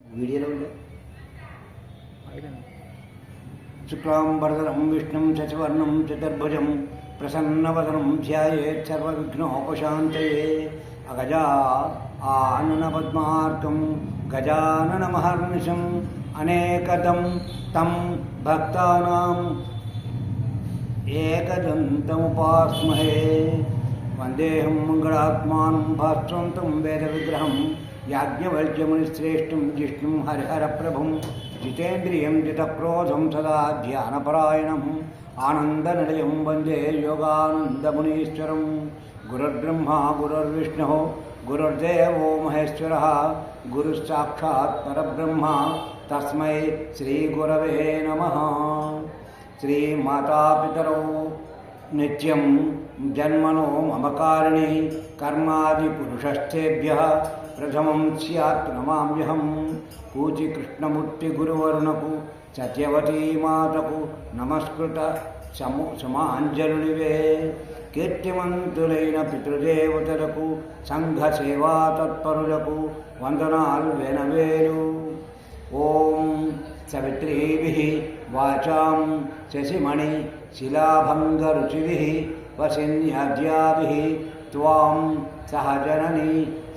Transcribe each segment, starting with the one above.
వీడియోలో ఉండే శుక్లాంబరధరం విష్ణుం శశివర్ణం చతుర్భుజం ప్రసన్నవదనం ధ్యాయేత్ సర్వవిఘ్నోపశాంతయే అగజా ఆనన పద్మార్కం గజాననమహర్నిశం అనేకదం తం భక్తానాం ఏకదంతముపాస్మహే వందేహం మంగళాత్మానం భాస్వంతం వేదవిగ్రహం యాజ్ఞవల్క్యమునిశ్రేష్ఠం జిష్ణుం హరిహరప్రభుం జితేంద్రియం జితక్రోధం సదా ధ్యానపరాయణం ఆనందనిలయం వందే యోగానందమునీశ్వరం గురుర్బ్రహ్మా గురుర్విష్ణుః గురుర్దేవో మహేశ్వరः గురుస్సాక్షాత్ పరబ్రహ్మ తస్మై శ్రీగురవే నమః. శ్రీమాతాపితరౌ నిత్యం జన్మనో మమకారిణి కర్మాదిపురుషస్థేభ్యః ప్రథమం స్యాత్ నమామ్యహం. పూచి కృష్ణమూర్తి గురువరుణకు సత్యవతీ మాతకు నమస్కృత సమాంజలునివే. కీర్తిమంతులైన పితృదేవతలకు సంఘ సేవా తత్పరులకు వందనాలు వెనవేలు. ఓం సవిత్రీభిః వాచాం శశిమణి శిలాభంగరుచిభిః వసిన్యాద్యాభిః త్వాం సహజనని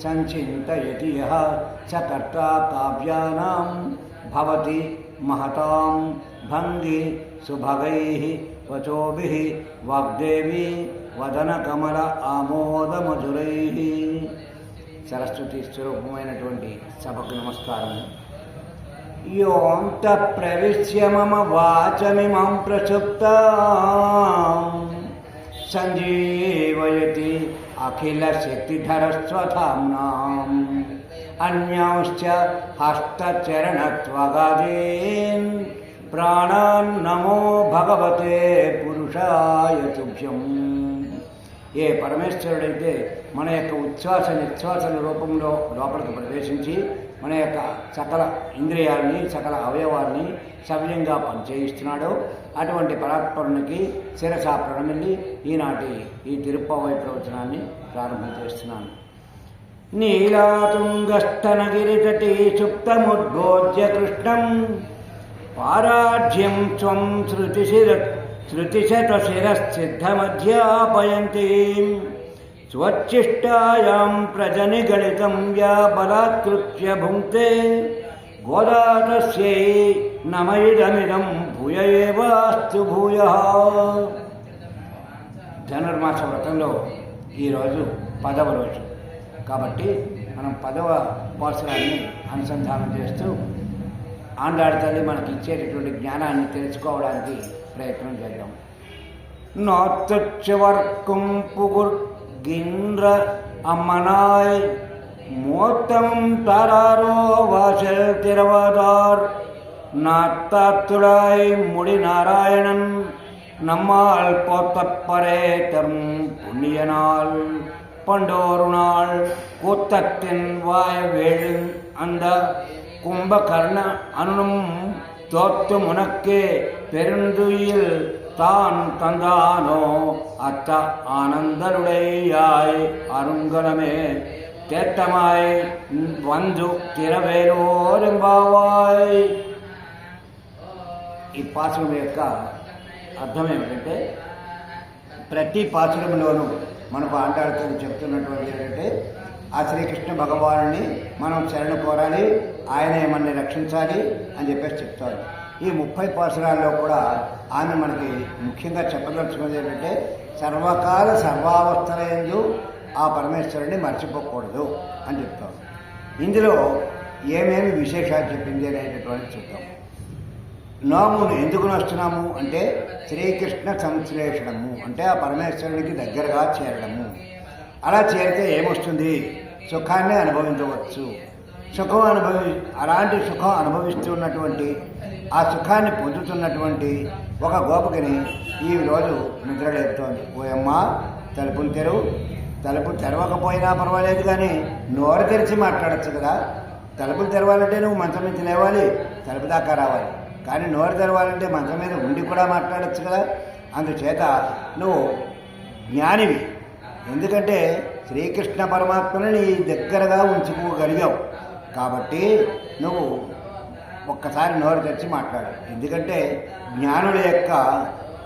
సంచింతయతి యః స కర్తా కావ్యానాం భవతి మహతాం భంగి సుభగైః వచోభిః వాగ్దేవి వదనకమల ఆమోదమధురైః. సరస్వతి స్వరూపమైనటువంటి సభకు నమస్కారం. యోంతః ప్రవిశ్య మమ వాచమిమాం ప్రసుప్తాం సంజీవయతి అఖిల శక్తిధరస్వధామ్నాం అన్యాంశ్చ హస్తచరణత్వగాదీన్ ప్రాణాన్ నమో భగవతే పురుషాయ తుభ్యం. ఏ పరమేశ్వరుడైతే మన యొక్క ఉచ్ఛ్వాస నిశ్వాసల రూపంలో లోపలికి ప్రవేశించి మన యొక్క సకల ఇంద్రియాలని సకల అవయవాల్ని సవ్యంగా పనిచేయిస్తున్నాడో అటువంటి పరాత్పరునికి శిరసా ప్రణమిల్లి ఈనాటి ఈ తిరుప్పావై ప్రవచనాన్ని ప్రారంభం చేస్తున్నాను. నీలాతుంగస్తనగిరితటీ సుప్తముద్బోధ్య కృష్ణం పారాఢ్యం త్వం శృతిశతశిరశ్చిద్ధమధ్యాపయంతి స్వచ్ఛిష్టాయాం ప్రజనిగళితం యా బలాత్కృత్య భుంక్తే గోదాతస్యై నమయిదమిదం భూయ ఏవాస్తు భూయః. ధనుర్మాస వ్రతంలో ఈరోజు 10వ రోజు కాబట్టి మనం 10వ పాసురాన్ని అనుసంధానం చేస్తూ ఆండాడి తల్లి మనకి ఇచ్చేటటువంటి జ్ఞానాన్ని తెలుసుకోవడానికి ప్రయత్నం చేద్దాం. నాత్తువర్కుం పుగుర్ గిన్ర అమ్మనాయ్ మోత్తం తారారో వాసల్ తిరవాదార్ నాత్తాత్తుడాయ్ ముడి నారాయణన్ நம்மால் போத்தப்பரேத்தம் புண்ணியனால் பண்டோருநாள் கூத்தத்தின் வாய் வேழு அந்த கும்பகர்ண அனும் தோத்து முனக்கே பெருந்துயில் தான் தந்தானோ அத்த ஆனந்தருடையாய் அருங்கலமே தேத்தமாய் வந்து తిరవేలోరింబావాయ్. ఈ పాసురం యొక్క అర్థం ఏమిటంటే ప్రతి పాసురంలోనూ మనకు ఆండాడుతూ చెప్తున్నటువంటి ఏంటంటే ఆ శ్రీకృష్ణ భగవానుని మనం శరణ కోరాలి, ఆయనే మనల్ని రక్షించాలి అని చెప్పేసి చెప్తారు. ఈ 30 పాసురాల్లో కూడా ఆమె మనకి ముఖ్యంగా చెప్పదలుచుకున్నది ఏంటంటే సర్వకాల సర్వావస్థలందు ఆ పరమేశ్వరుని మర్చిపోకూడదు అని చెప్తాం. ఇందులో ఏమేమి విశేషాలు చెప్పింది అనేటటువంటి చూద్దాం. నోమును ఎందుకు నస్తున్నాము అంటే శ్రీకృష్ణ సంశ్లేషణము అంటే ఆ పరమేశ్వరునికి దగ్గరగా చేరడము. అలా చేరితే ఏమొస్తుంది? సుఖాన్ని అనుభవించవచ్చు. అలాంటి సుఖం అనుభవిస్తున్నటువంటి ఆ సుఖాన్ని పొందుతున్నటువంటి ఒక గోపికని ఈరోజు నిద్రలేపుతోంది. ఓయమ్మ తలుపులు తెరువు. తలుపు తెరవకపోయినా పర్వాలేదు కానీ నోరు తెరిచి మాట్లాడచ్చు కదా. తలుపులు తెరవాలంటే నువ్వు మంచం నుంచి లేవాలి, తలుపు దాకా రావాలి. కానీ నోరు తెరవాలంటే మంచం మీద ఉండి కూడా మాట్లాడచ్చు కదా. అందుచేత నువ్వు జ్ఞానివి. ఎందుకంటే శ్రీకృష్ణ పరమాత్మని నీ దగ్గరగా ఉంచుకోగలిగావు. కాబట్టి నువ్వు ఒక్కసారి నోరు తెరిచి మాట్లాడు. ఎందుకంటే జ్ఞానుల యొక్క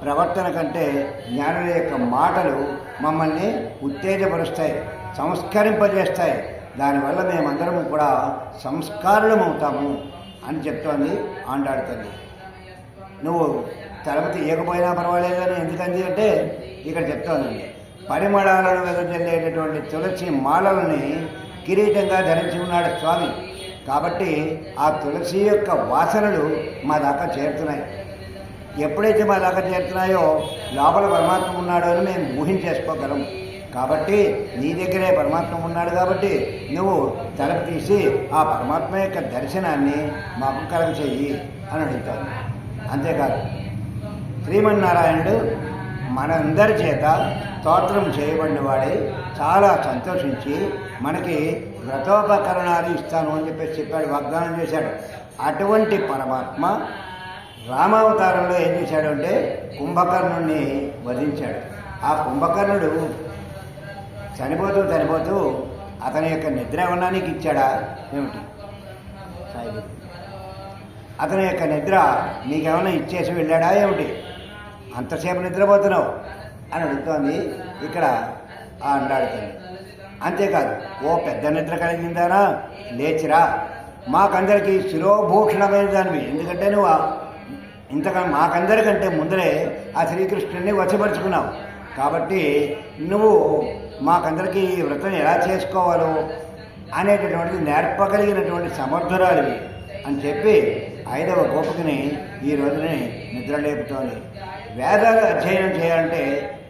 ప్రవర్తన కంటే జ్ఞానుల యొక్క మాటలు మమ్మల్ని ఉత్తేజపరుస్తాయి, సంస్కరింపజేస్తాయి. దానివల్ల మేమందరం కూడా సంస్కారులమవుతాము అని చెప్తోంది ఆండాళ్ తల్లి. నువ్వు తలపతి ఇవ్వకపోయినా పర్వాలేదని ఎందుకంది అంటే ఇక్కడ చెప్తోందండి, పరిమళాలను వెదజల్లేటటువంటి తులసి మాలలని కిరీటంగా ధరించి ఉన్నాడు స్వామి. కాబట్టి ఆ తులసి యొక్క వాసనలు మా దాకా చేరుతున్నాయి. ఎప్పుడైతే మా దాకా చేరుతున్నాయో లోపల పరమాత్మ ఉన్నాడో అని మేము ఊహించేసుకోగలం. కాబట్టి నీ దగ్గరే పరమాత్మ ఉన్నాడు కాబట్టి నువ్వు తలుపు తీసి ఆ పరమాత్మ యొక్క దర్శనాన్ని మాకు కలుగ చెయ్యి అని అడుగుతాను. అంతేకాదు శ్రీమన్నారాయణుడు మనందరి చేత స్తోత్రం చేయబడిన వాడే చాలా సంతోషించి మనకి వ్రతోపకరణాలు ఇస్తాను అని చెప్పాడు, వాగ్దానం చేశాడు. అటువంటి పరమాత్మ రామావతారంలో ఏం చేశాడు అంటే కుంభకర్ణుడిని వధించాడు. ఆ కుంభకర్ణుడు చనిపోతూ అతని యొక్క నిద్ర ఏమన్నా నీకు ఇచ్చాడా ఏమిటి? అతని యొక్క నిద్ర నీకేమైనా ఇచ్చేసి వెళ్ళాడా ఏమిటి? అంతసేపు నిద్రపోతున్నావు అని అడుగుతోంది ఇక్కడ ఆ అండాడుతుంది. అంతేకాదు ఓ పెద్ద నిద్ర కలిగిందానా, లేచిరా, మాకందరికీ శిరోభూషణమైన దానివి. ఎందుకంటే నువ్వు ఇంతకన్నా మాకందరికంటే ముందరే ఆ శ్రీకృష్ణుడిని వశపరుచుకున్నావు. కాబట్టి నువ్వు మాకందరికీ ఈ వ్రతం ఎలా చేసుకోవాలో అనేటటువంటిది నేర్పగలిగినటువంటి సమర్థురాలివి అని చెప్పి 5వ గోపికని ఈ రోజుని నిద్రలేపుతోంది. వేదాలు అధ్యయనం చేయాలంటే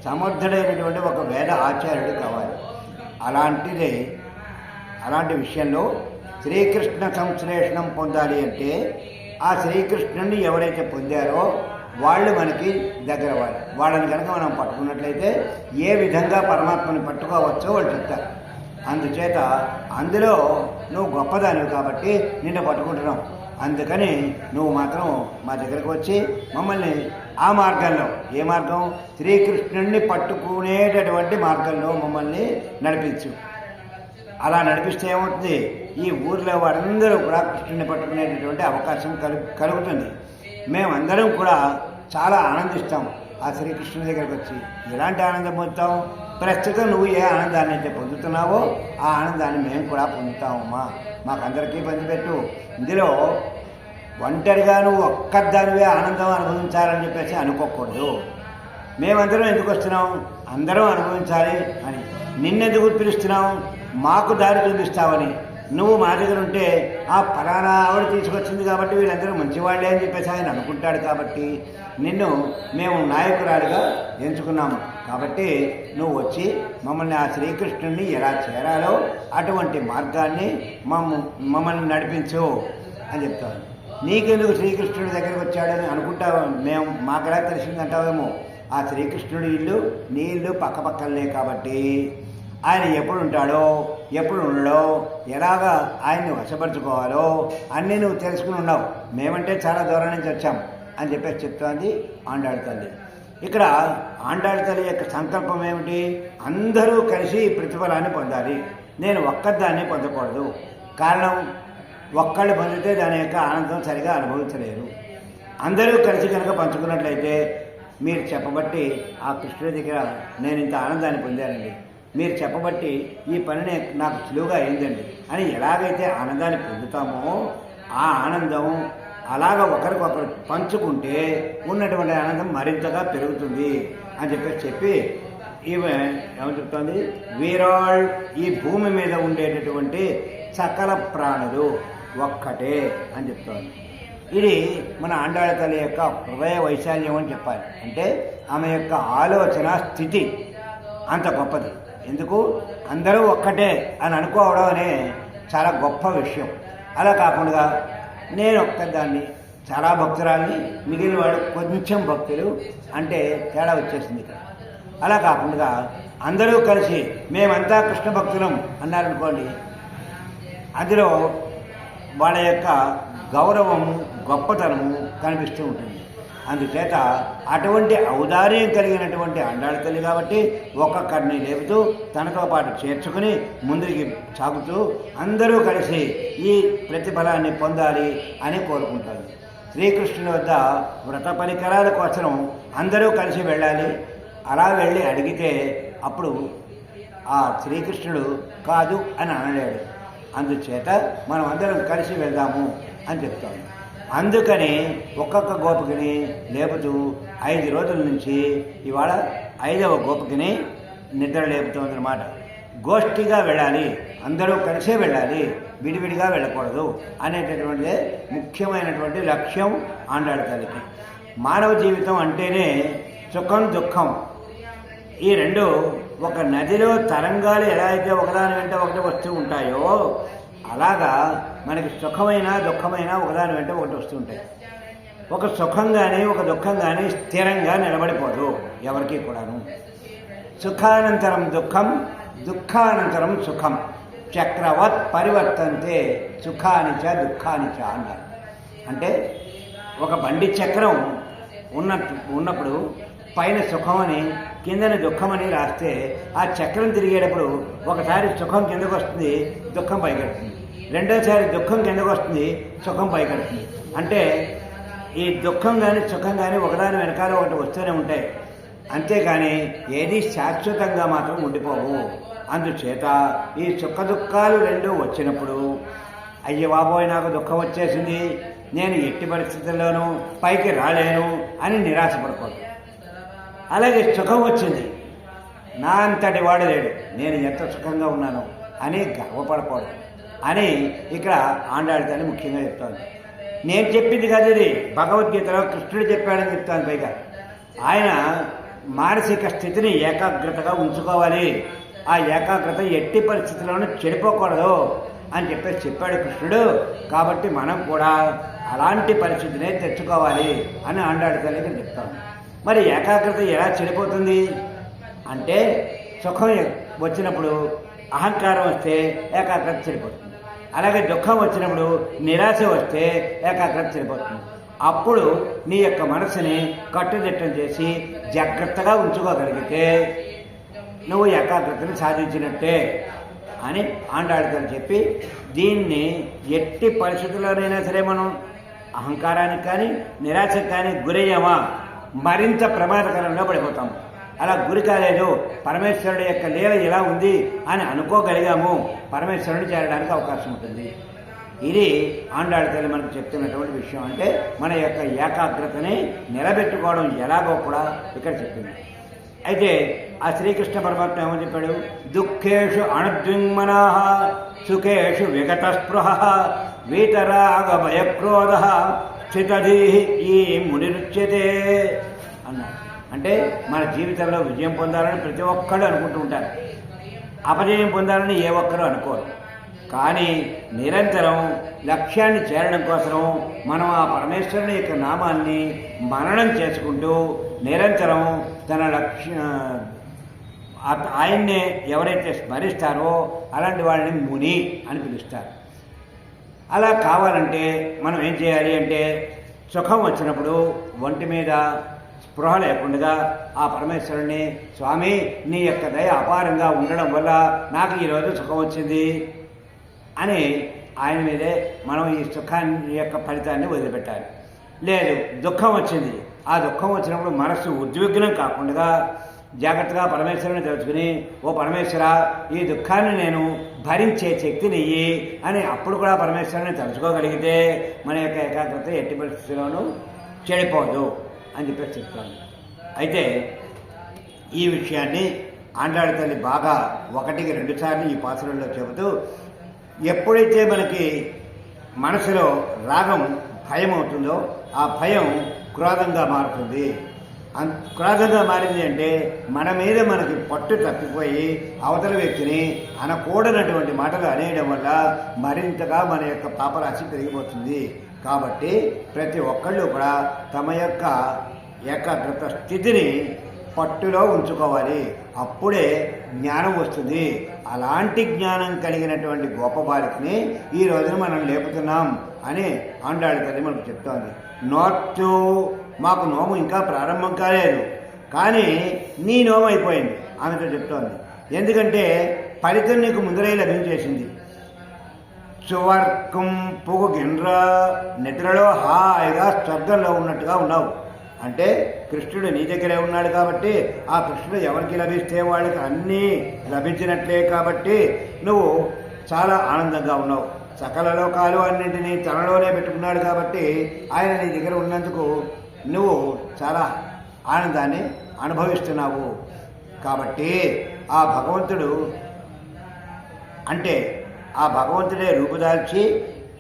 సమర్థుడైనటువంటి ఒక వేద ఆచార్యుడు కావాలి. అలాంటి విషయంలో శ్రీకృష్ణ సంశ్లేషణం పొందాలి అంటే ఆ శ్రీకృష్ణుడిని ఎవరైతే పొందారో వాళ్ళు మనకి దగ్గర వాళ్ళని కనుక మనం పట్టుకున్నట్లయితే ఏ విధంగా పరమాత్మని పట్టుకోవచ్చో వాళ్ళు చెప్తారు. అందుచేత అందులో నువ్వు గొప్పదానివి కాబట్టి నిన్ను పట్టుకుంటున్నావు. అందుకని నువ్వు మాత్రం మా దగ్గరకు వచ్చి మమ్మల్ని ఆ మార్గంలో, ఏ మార్గం? శ్రీకృష్ణుడిని పట్టుకునేటటువంటి మార్గంలో మమ్మల్ని నడిపించు. అలా నడిపిస్తే ఏమవుతుంది? ఈ ఊర్లో వారందరూ కూడా కృష్ణుడిని పట్టుకునేటటువంటి అవకాశం కలుగుతుంది. మేమందరం కూడా చాలా ఆనందిస్తాం ఆ శ్రీకృష్ణుడి దగ్గరికి వచ్చి. ఎలాంటి ఆనందం పొందుతాం? ప్రస్తుతం నువ్వు ఏ ఆనందాన్ని అయితే పొందుతున్నావో ఆ ఆనందాన్ని మేము కూడా పొందుతామమ్మా, మాకందరికీ పంచిపెట్టు. ఇందులో ఒంటరిగా నువ్వు ఒక్కదానివే ఆనందం అనుభవించాలని చెప్పేసి అనుకోకూడదు. మేమందరం ఎందుకు వస్తున్నాం? అందరం అనుభవించాలి అని. నిన్నెందుకు పిలుస్తున్నాం? మాకు దారి చూపిస్తావని. నువ్వు మా దగ్గర ఉంటే ఆ ఫలానా ఆవిడ తీసుకొచ్చింది కాబట్టి వీళ్ళందరూ మంచివాళ్ళే అని చెప్పేసి ఆయన అనుకుంటాడు. కాబట్టి నిన్ను మేము నాయకురాలిగా ఎంచుకున్నాము. కాబట్టి నువ్వు వచ్చి మమ్మల్ని ఆ శ్రీకృష్ణుడిని ఎలా చేరాలో అటువంటి మార్గాన్ని మమ్మల్ని నడిపించు అని చెప్తాను. నీకెందుకు శ్రీకృష్ణుడి దగ్గరికి వచ్చాడని అనుకుంటావు, మేము మాకెలా తెలిసిందంటావేమో. ఆ శ్రీకృష్ణుడి ఇల్లు నీ ఇల్లు పక్కపక్కలనే కాబట్టి ఆయన ఎప్పుడు ఉంటాడో ఎప్పుడు ఉండడో ఎలాగా ఆయన్ని వశపరుచుకోవాలో అన్నీ నువ్వు తెలుసుకుని ఉన్నావు. మేమంటే చాలా దూరం నుంచి వచ్చాం అని చెప్పేసి చెప్తోంది ఆండాళ్ తల్లి. ఇక్కడ ఆండాళ్ తల్లి యొక్క సంకల్పం ఏమిటి? అందరూ కలిసి ప్రతిఫలాన్ని పొందాలి, నేను ఒక్కదాన్ని పొందకూడదు. కారణం, ఒక్కళ్ళు పొందితే దాని యొక్క ఆనందం సరిగా అనుభవించలేరు. అందరూ కలిసి కనుక పంచుకున్నట్లయితే మీరు చెప్పబట్టి ఆ కృష్ణుడి దగ్గర నేను ఇంత ఆనందాన్ని పొందానండి, మీరు చెప్పబట్టి ఈ పని నాకు సులువుగా అయిందండి అని ఎలాగైతే ఆనందాన్ని పొందుతామో ఆ ఆనందం అలాగ ఒకరికొకరు పంచుకుంటే ఉన్నటువంటి ఆనందం మరింతగా పెరుగుతుంది అని చెప్పి ఈమె ఏమని చెప్తుంది? వీరాళ్ ఈ భూమి మీద ఉండేటటువంటి సకల ప్రాణులు ఒక్కటే అని చెప్తోంది. ఇది మన ఆండాళ్ తల్లి యొక్క హృదయ వైశాల్యం అని చెప్పాలి. అంటే ఆమె యొక్క ఆలోచన స్థితి అంత గొప్పది. ఎందుకు? అందరూ ఒక్కటే అని అనుకోవడం అనే చాలా గొప్ప విషయం. అలా కాకుండా నేను ఒక్కదాన్ని చాలా భక్తురాల్ని, మిగిలిన వాడు కొంచెం భక్తులు అంటే తేడా వచ్చేసింది ఇక్కడ. అలా కాకుండా అందరూ కలిసి మేమంతా కృష్ణ భక్తులం అన్నారనుకోండి, అందులో వాళ్ళ యొక్క గౌరవము గొప్పతనము కనిపిస్తూ ఉంటుంది. అందుచేత అటువంటి ఔదార్యం కలిగినటువంటి ఆండాళ్ళ తల్లి కాబట్టి ఒక్కొక్కరిని లేపుతూ తనతో పాటు చేర్చుకుని ముందుకి సాగుతూ అందరూ కలిసి ఈ ప్రతిఫలాన్ని పొందాలి అని కోరుకుంటారు. శ్రీకృష్ణుని వద్ద వ్రత పరికరాల కోసం అందరూ కలిసి వెళ్ళాలి. అలా వెళ్ళి అడిగితే అప్పుడు ఆ శ్రీకృష్ణుడు కాదు అని అనలేడు. అందుచేత మనం అందరం కలిసి వెళ్దాము అని చెప్తాము. అందుకని ఒక్కొక్క గోపికని లేపుతూ 5 రోజుల నుంచి ఇవాళ 5వ గోపికని నిద్ర లేపుతోందన్నమాట. గోష్ఠిగా వెళ్ళాలి, అందరూ కలిసే వెళ్ళాలి, విడివిడిగా వెళ్ళకూడదు అనేటటువంటిదే ముఖ్యమైనటువంటి లక్ష్యం ఆండాళ్ళ తల్లికి. మానవ జీవితం అంటేనే సుఖం దుఃఖం, ఈ రెండు ఒక నదిలో తరంగాలు ఎలా అయితే ఒకదాని వెంట ఒకటి వస్తూ ఉంటాయో అలాగా మనకి సుఖమైన దుఃఖమైన ఒకదాని వెంట ఒకటి వస్తూ ఉంటాయి. ఒక సుఖం కానీ ఒక దుఃఖం కానీ స్థిరంగా నిలబడిపోదు ఎవరికి కూడాను. సుఖానంతరం దుఃఖం, దుఃఖానంతరం సుఖం, చక్రవత్ పరివర్తంతే సుఖానిచ దుఃఖానిచ అన్నారు. అంటే ఒక బండి చక్రం ఉన్నప్పుడు పైన సుఖం అని కిందన దుఃఖం అని రాస్తే ఆ చక్రం తిరిగేటప్పుడు ఒకసారి సుఖం కిందకు వస్తుంది, దుఃఖం పైకెడుతుంది, రెండోసారి దుఃఖం కిందకు వస్తుంది, సుఖం పైకెడుతుంది. అంటే ఈ దుఃఖం కానీ సుఖం కానీ ఒకదాని వెనకాల ఒకటి వస్తూనే ఉంటాయి, అంతేకాని ఏది శాశ్వతంగా మాత్రం ఉండిపోవు. అందుచేత ఈ సుఖ దుఃఖాలు రెండు వచ్చినప్పుడు అయ్య బాబోయ్ నాకు దుఃఖం వచ్చేసింది, నేను ఎట్టి పరిస్థితుల్లోనూ పైకి రాలేను అని నిరాశపడకూడదు. అలాగే సుఖం వచ్చింది, నా అంతటి వాడు లేడు, నేను ఎంత సుఖంగా ఉన్నాను అని గర్వపడకూడదు అని ఇక్కడ ఆండాళ్ళ తల్లి ముఖ్యంగా చెప్తాను. నేను చెప్పింది కాదు, ఇది భగవద్గీతలో కృష్ణుడు చెప్పాడని చెప్తాను. పైగా ఆయన మానసిక స్థితిని ఏకాగ్రతగా ఉంచుకోవాలి, ఆ ఏకాగ్రత ఎట్టి పరిస్థితుల్లోనూ చెడిపోకూడదు అని చెప్పాడు కృష్ణుడు. కాబట్టి మనం కూడా అలాంటి పరిస్థితినే తెచ్చుకోవాలి అని ఆండాళ్ళ తల్లికి చెప్తాను. మరి ఏకాగ్రత ఎలా చెడిపోతుంది అంటే సుఖం వచ్చినప్పుడు అహంకారం వస్తే ఏకాగ్రత చెడిపోతుంది, అలాగే దుఃఖం వచ్చినప్పుడు నిరాశ వస్తే ఏకాగ్రత చెడిపోతుంది. అప్పుడు నీ యొక్క మనసుని కట్టుదిట్టం చేసి జాగ్రత్తగా ఉంచుకోగలిగితే నువ్వు ఏకాగ్రతని సాధించినట్టే అని ఆండాళ్ళ తల్లి చెప్పి, దీన్ని ఎట్టి పరిస్థితుల్లోనైనా సరే మనం అహంకారానికి కానీ నిరాశకు కానీ గురయ్యామా మరింత ప్రమాదకరంగా పడిపోతాము. అలా గురి కాలేదు, పరమేశ్వరుడి యొక్క లీల ఎలా ఉంది అని అనుకోగలిగాము, పరమేశ్వరుని చేరడానికి అవకాశం ఉంటుంది. ఇది ఆండాళ్ళ తల్లి మనకు చెప్తున్నటువంటి విషయం. అంటే మన యొక్క ఏకాగ్రతని నిలబెట్టుకోవడం ఎలాగో కూడా ఇక్కడ చెప్పింది. అయితే ఆ శ్రీకృష్ణ పరమాత్మ ఏమని చెప్పాడు, దుఃఖేషు అణద్వింగ్మనాః సుఖేషు విగత స్పృహ వీతరాగ భయక్రోధ స్థితధీః ఈ మునిరుచ్యతే అన్నాడు. అంటే మన జీవితంలో విజయం పొందాలని ప్రతి ఒక్కరు అనుకుంటూ ఉంటారు, అపజయం పొందాలని ఏ ఒక్కరూ అనుకోరు. కానీ నిరంతరం లక్ష్యాన్ని చేరడం కోసం మనం ఆ పరమేశ్వరుని యొక్క నామాన్ని మననం చేసుకుంటూ నిరంతరం తన ఆయన్నే ఎవరైతే స్మరిస్తారో అలాంటి వాళ్ళని ముని అని పిలుస్తారు. అలా కావాలంటే మనం ఏం చేయాలి అంటే సుఖం వచ్చినప్పుడు ఒంటి మీద స్పృహ లేకుండా ఆ పరమేశ్వరుని, స్వామి నీ యొక్క దయ అపారంగా ఉండడం వల్ల నాకు ఈరోజు సుఖం వచ్చింది అని ఆయన మీదే మనం ఈ సుఖాన్ని యొక్క ఫలితాన్ని వదిలిపెట్టాలి. లేదు దుఃఖం వచ్చింది, ఆ దుఃఖం వచ్చినప్పుడు మనస్సు ఉద్విగ్నం కాకుండా జాగ్రత్తగా పరమేశ్వరుని తెలుసుకుని, ఓ పరమేశ్వర ఈ దుఃఖాన్ని నేను భరించే శక్తిని ఇయ్యి అని అప్పుడు కూడా పరమేశ్వరుని తలుచుకోగలిగితే మన యొక్క ఏకాగ్రత ఎట్టి పరిస్థితుల్లోనూ చెడిపోదు అని చెప్పేసి చెప్తాను. అయితే ఈ విషయాన్ని ఆండాళ్ళ తల్లి బాగా 1-2 సార్లు ఈ పాత్రల్లో చెబుతూ, ఎప్పుడైతే మనకి మనసులో రాగం భయం అవుతుందో ఆ భయం క్రోధంగా మారుతుంది. క్రోధంగా మారింది అంటే మన మీద మనకి పట్టు తప్పిపోయి అవతల వ్యక్తిని అనకూడనటువంటి మాటలు అనేయడం వల్ల మరింతగా మన యొక్క పాపరాశి పెరిగిపోతుంది. కాబట్టి ప్రతి ఒక్కళ్ళు కూడా తమ యొక్క ఏకాగ్రత స్థితిని పట్టులో ఉంచుకోవాలి, అప్పుడే జ్ఞానం వస్తుంది. అలాంటి జ్ఞానం కలిగినటువంటి గొప్ప బాలికని ఈ రోజున మనం లేపుతున్నాం అని ఆండాళ్ళ తల్లి మనకు చెప్తోంది. నోట్టు మాకు నోము ఇంకా ప్రారంభం కాలేదు, కానీ నీ నోము అయిపోయింది ఆమెతో చెప్తోంది. ఎందుకంటే ఫలితం నీకు ముందరే లభించేసింది. సువర్గం పొగు గిన్ర, నిద్రలో హాయిగా స్వర్గంలో ఉన్నట్టుగా ఉన్నావు. అంటే కృష్ణుడు నీ దగ్గరే ఉన్నాడు కాబట్టి ఆ కృష్ణుడు ఎవరికి లభిస్తే వాళ్ళకి అన్నీ లభించినట్లే కాబట్టి నువ్వు చాలా ఆనందంగా ఉన్నావు. సకల లోకాలు అన్నింటినీ తనలోనే పెట్టుకున్నాడు కాబట్టి ఆయన నీ దగ్గర ఉన్నందుకు నువ్వు చాలా ఆనందాన్ని అనుభవిస్తున్నావు. కాబట్టి ఆ భగవంతుడు అంటే ఆ భగవంతుడే రూపుదాల్చి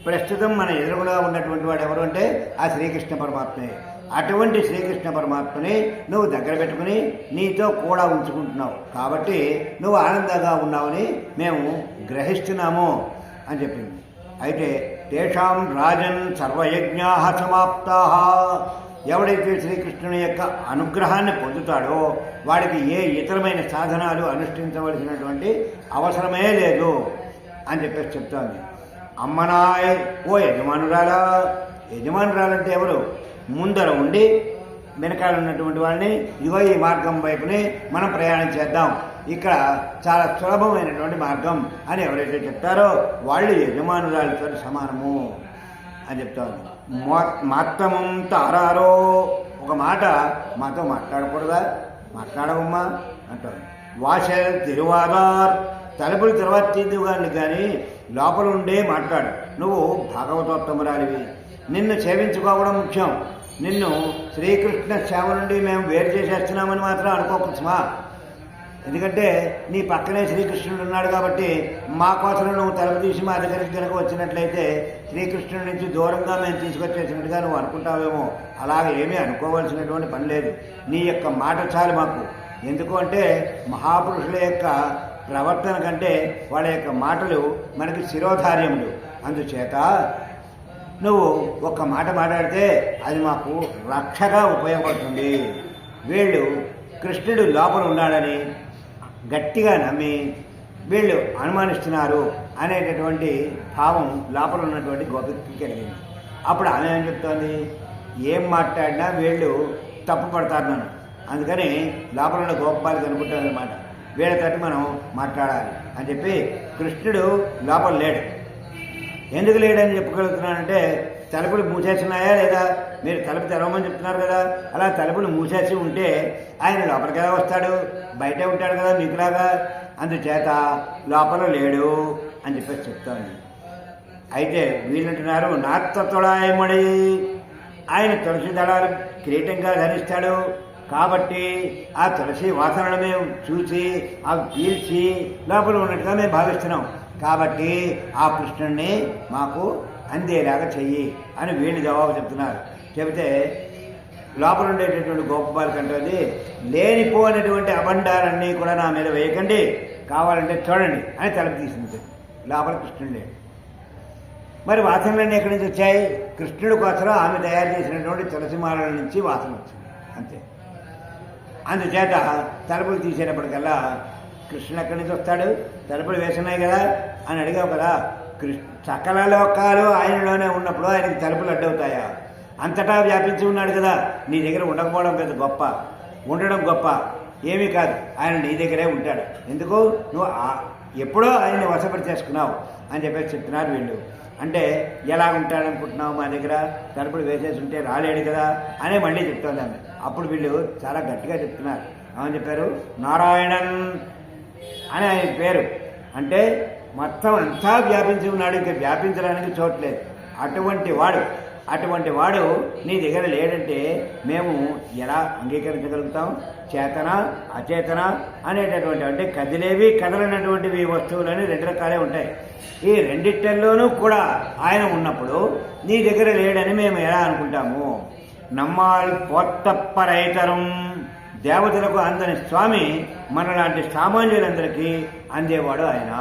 ప్రస్తుతం మన ఎదురుగుగా ఉన్నటువంటి వాడు ఎవరు అంటే ఆ శ్రీకృష్ణ పరమాత్మే. అటువంటి శ్రీకృష్ణ పరమాత్మని నువ్వు దగ్గర పెట్టుకుని నీతో కూడా ఉంచుకుంటున్నావు కాబట్టి నువ్వు ఆనందంగా ఉన్నావని మేము గ్రహిస్తున్నాము అని చెప్పింది. అయితే తేషాం రాజన్ సర్వయజ్ఞా సమాప్తా, ఎవడైతే శ్రీకృష్ణుని యొక్క అనుగ్రహాన్ని పొందుతాడో వాడికి ఏ ఇతరమైన సాధనాలు అనుష్ఠించవలసినటువంటి అవసరమే లేదు అని చెప్పేసి చెప్తోంది. అమ్మనాయ్ ఓ యజమానురాలా, యజమానురాలంటే ఎవరు? ముందర ఉండి వెనకాల ఉన్నటువంటి వాళ్ళని ఇదిగో ఈ మార్గం వైపుని మనం ప్రయాణం చేద్దాం, ఇక్కడ చాలా సులభమైనటువంటి మార్గం అని ఎవరైతే చెప్తారో వాళ్ళు యజమానురాలతో సమానము అని చెప్తారు. మాత్తమం తారారో, ఒక మాట మాతో మాట్లాడకూడదా? మాట్లాడవమ్మా అంటారు. వాష తిరువాదార్, తలుపులు తర్వాత తీద్దుగాని కానీ లోపల ఉండే మాట్లాడు. నువ్వు భాగవతోత్తమురాలివి, నిన్ను సేవించుకోవడం ముఖ్యం. నిన్ను శ్రీకృష్ణ సేవ నుండి మేము వేరు చేసేస్తున్నామని మాత్రం అనుకోకూడదుమా. ఎందుకంటే నీ పక్కనే శ్రీకృష్ణుడు ఉన్నాడు కాబట్టి మా కోసం నువ్వు తలుపు తీసి మా దగ్గరికి కనుక వచ్చినట్లయితే శ్రీకృష్ణుడి నుంచి దూరంగా మేము తీసుకొచ్చేసినట్టుగా నువ్వు అనుకుంటావేమో. అలాగే ఏమీ అనుకోవాల్సినటువంటి పని లేదు. నీ యొక్క మాట చాలు మాకు. ఎందుకు అంటే మహాపురుషుల యొక్క ప్రవర్తన కంటే వాళ్ళ యొక్క మాటలు మనకి శిరోధార్యములు. అందుచేత నువ్వు ఒక్క మాట మాట్లాడితే అది మాకు రక్షగా ఉపయోగపడుతుంది. వీళ్ళు కృష్ణుడు లోపల ఉన్నాడని గట్టిగా నమ్మి వీళ్ళు అనుమానిస్తున్నారు అనేటటువంటి భావం లోపల ఉన్నటువంటి గోపికకి కలిగింది. అప్పుడు ఆమె ఏం చెప్తోంది, ఏం మాట్లాడినా వీళ్ళు తప్పు పడతారు నన్ను, అందుకని లోపల ఉన్న గోపాలకి అనుకుంటుంది అనమాట, వీళ్ళతోటి మనం మాట్లాడాలి అని చెప్పి కృష్ణుడు లోపల లేడు. ఎందుకు లేడని చెప్పగలుగుతున్నానంటే తలుపులు మూసేస్తున్నాయా లేదా? మీరు తలుపు తెరవమని చెప్తున్నారు కదా, అలా తలుపులు మూసేసి ఉంటే ఆయన లోపలికి ఎలా వస్తాడు? బయటే ఉంటాడు కదా మీకులాగా. అందుచేత లోపల లేడు అని చెప్పేసి చెప్తాను. అయితే వీళ్ళంటున్నారు నాత్తొడాయమడి, ఆయన తులసి దళాలు కిరీటంగా ధరిస్తాడు కాబట్టి ఆ తులసి వాసనలు మేము చూసి అవి పీల్చి లోపల ఉన్నట్టుగా మేము భావిస్తున్నాం. కాబట్టి ఆ కృష్ణుడిని మాకు అందేలాగా చెయ్యి అని వీళ్ళు జవాబు చెప్తున్నారు. చెబితే లోపల ఉండేటటువంటి గోపాలకి అంటుంది, లేనిపోయినటువంటి అబండాలన్నీ కూడా నా మీద వేయకండి, కావాలంటే చూడండి అని తలుపు తీసింది. లోపల కృష్ణుడు లేడు. మరి వాసనలన్నీ ఎక్కడి నుంచి వచ్చాయి? కృష్ణుడి కోసం ఆమె తయారు చేసినటువంటి తులసిమాలల నుంచి వాసన వచ్చింది అంతే. అందుచేత తలుపులు తీసేటప్పటికల్లా కృష్ణుడు ఎక్కడి నుంచి వస్తాడు? తలుపులు వేసున్నాయి కదా అని అడిగావు కదా. సకల లోకాలు ఆయనలోనే ఉన్నప్పుడు ఆయనకి తలుపులు అడ్డవుతాయా? అంతటా వ్యాపించి ఉన్నాడు కదా. నీ దగ్గర ఉండకపోవడం పెద్ద గొప్ప, ఉండడం గొప్ప ఏమీ కాదు. ఆయన నీ దగ్గరే ఉంటాడు. ఎందుకు? నువ్వు ఎప్పుడో ఆయన్ని వశపడి చేసుకున్నావు అని చెప్పేసి చెప్తున్నారు వీళ్ళు. అంటే ఎలా ఉంటాడనుకుంటున్నావు? మా దగ్గర తలుపులు వేసేసి ఉంటే రాలేడు కదా అని మళ్ళీ చెప్తుంది ఆమె. అప్పుడు వీళ్ళు చాలా గట్టిగా చెప్తున్నారు. ఏమని చెప్పారు? నారాయణన్ అని ఆయన పేరు. అంటే మొత్తం అంతా వ్యాపించి ఉన్నాడు, ఇంకా వ్యాపించడానికి చోట్లేదు. అటువంటి వాడు నీ దగ్గర లేడంటే మేము ఎలా అంగీకరించగలుగుతాం? చేతన అచేతన అనేటటువంటి, అంటే కదిలేవి కదలనటువంటివి వస్తువులని రెండు రకాలే ఉంటాయి. ఈ రెండిట్లలోనూ కూడా ఆయన ఉన్నప్పుడు నీ దగ్గర లేడని మేము ఎలా అనుకుంటాము? నమ్మాల్ పోత్తప్పరైతరం, దేవతలకు అందని స్వామి మనలాంటి సామాన్యులందరికీ అందేవాడు ఆయన.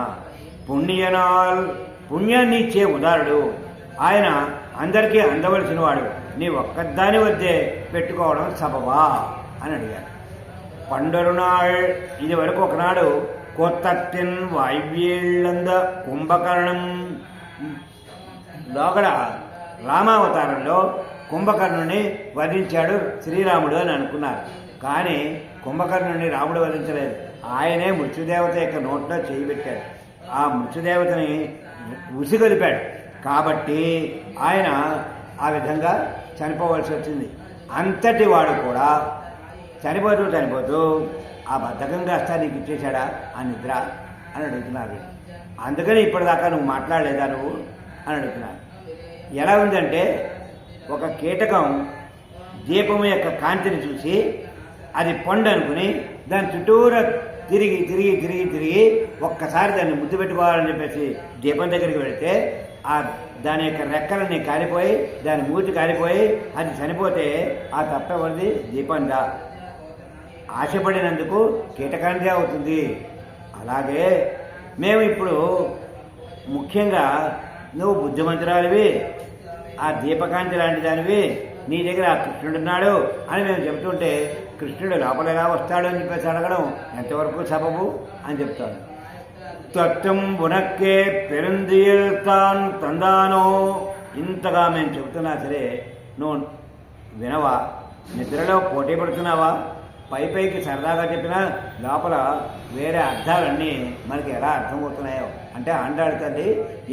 పుణ్యనాల్, పుణ్యాన్ని ఇచ్చే ఉదారుడు ఆయన, అందరికీ అందవలసిన వాడు. నీ ఒక్కదాని వద్దే పెట్టుకోవడం సబవా అని అడిగారు. పండరునాళ్, ఇది వరకు ఒకనాడు కొత్తన్ వాయువ్యేళ్ళంద కుంభకర్ణం లోగడ రామావతారంలో కుంభకర్ణుని వధించాడు శ్రీరాముడు అని అనుకున్నారు. కానీ కుంభకర్ణుని రాముడు వధించలేదు. ఆయనే మృత్యుదేవత యొక్క నోట్లో చేయి పెట్టాడు. ఆ మృత్యుదేవతని ఉసిగొలిపాడు. కాబట్టి ఆయన ఆ విధంగా చనిపోవలసి వచ్చింది. అంతటి వాడు కూడా చనిపోతూ ఆ బద్ధకం కాస్త నీకు ఇచ్చేశాడా ఆ నిద్ర అని అడుగుతున్నారు. అందుకని ఇప్పటిదాకా నువ్వు మాట్లాడలేదా నువ్వు అని అడుగుతున్నారు. ఎలా ఉందంటే ఒక కీటకం దీపం యొక్క కాంతిని చూసి అది పండు అనుకుని దాని చుట్టూరా తిరిగి ఒక్కసారి దాన్ని ముద్దు పెట్టుకోవాలని చెప్పేసి దీపం దగ్గరికి వెళితే దాని యొక్క రెక్కలన్నీ కాలిపోయి దాని మూతి కాలిపోయి అది చనిపోతే ఆ తప్పవది దీపంగా ఆశపడినందుకు కీటకాంతి అవుతుంది. అలాగే మేము ఇప్పుడు ముఖ్యంగా నువ్వు బుద్ధిమంతురాలివి, ఆ దీపకాంతి లాంటి దానివి, నీ దగ్గర ఆ కృష్ణుడున్నాడు అని మేము చెబుతుంటే కృష్ణుడు లోపల ఎలా వస్తాడు అని చెప్పేసి అడగడం ఎంతవరకు సబబు అని చెప్తాడు. తత్వం ఉనక్కే పెరుందియల్తాన్ తందానో. ఇంతగా మేము చెబుతున్నా సరే నువ్వు వినవా? నిద్రలో పోటీ పడుతున్నావా? పైకి సరదాగా చెప్పినా లోపల వేరే అర్థాలన్నీ మనకి ఎలా అర్థమవుతున్నాయో అంటే ఆండాళ్ళ తల్లి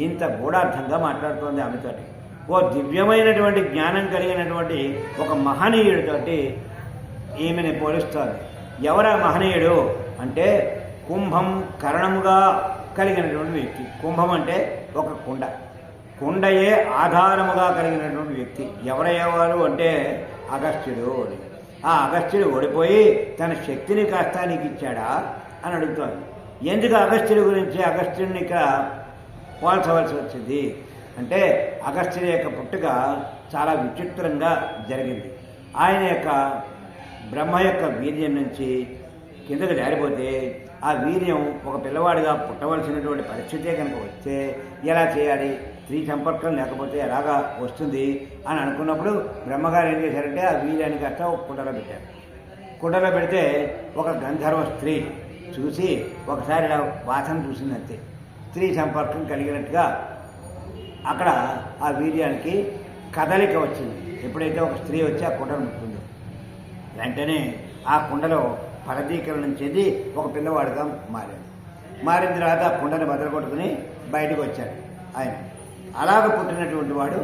ఇంత గూఢార్థంగా మాట్లాడుతోంది ఆమెతోటి. ఓ దివ్యమైనటువంటి జ్ఞానం కలిగినటువంటి ఒక మహనీయుడితోటి ఈమెని పోలుస్తోంది. ఎవరా మహనీయుడు అంటే కుంభం కరణముగా కలిగినటువంటి వ్యక్తి. కుంభం అంటే ఒక కుండయే ఆధారముగా కలిగినటువంటి వ్యక్తి. ఎవరయ్యేవారు అంటే అగస్త్యుడు. ఆ అగస్త్యుడు ఓడిపోయి తన శక్తిని కాస్త నీకు ఇచ్చాడా అని అడుగుతోంది. ఎందుకు అగస్త్యుడి గురించి అగస్త్యుడిని ఇక్కడ పోల్చవలసి వచ్చింది అంటే అగస్త్యుడి యొక్క పుట్టుక చాలా విచిత్రంగా జరిగింది. ఆయన యొక్క బ్రహ్మ యొక్క వీర్యం నుంచి కిందకు జారిపోతే ఆ వీర్యం ఒక పిల్లవాడిగా పుట్టవలసినటువంటి పరిస్థితే కనుక వస్తే ఎలా చేయాలి? స్త్రీ సంపర్కం లేకపోతే ఎలాగా వస్తుంది అని అనుకున్నప్పుడు బ్రహ్మగారు ఏం చేశారంటే ఆ వీర్యాన్ని కాస్త ఒక కుండలో పెట్టారు. కుండలో పెడితే ఒక గంధర్వ స్త్రీ చూసి ఒకసారి ఇలా వాసన చూసిందంతే. స్త్రీ సంపర్కం కలిగినట్టుగా అక్కడ ఆ వీర్యానికి కదలిక వచ్చింది. ఎప్పుడైతే ఒక స్త్రీ వచ్చి ఆ కుండను ముట్టిందో వెంటనే ఆ కుండలో ఫలదీకరణం చెంది ఒక పిల్లవాడిగా మారిన తర్వాత ఆ కుండను బదలగొట్టుకుని బయటకు వచ్చాడు ఆయన. అలాగ పుట్టినటువంటి వాడు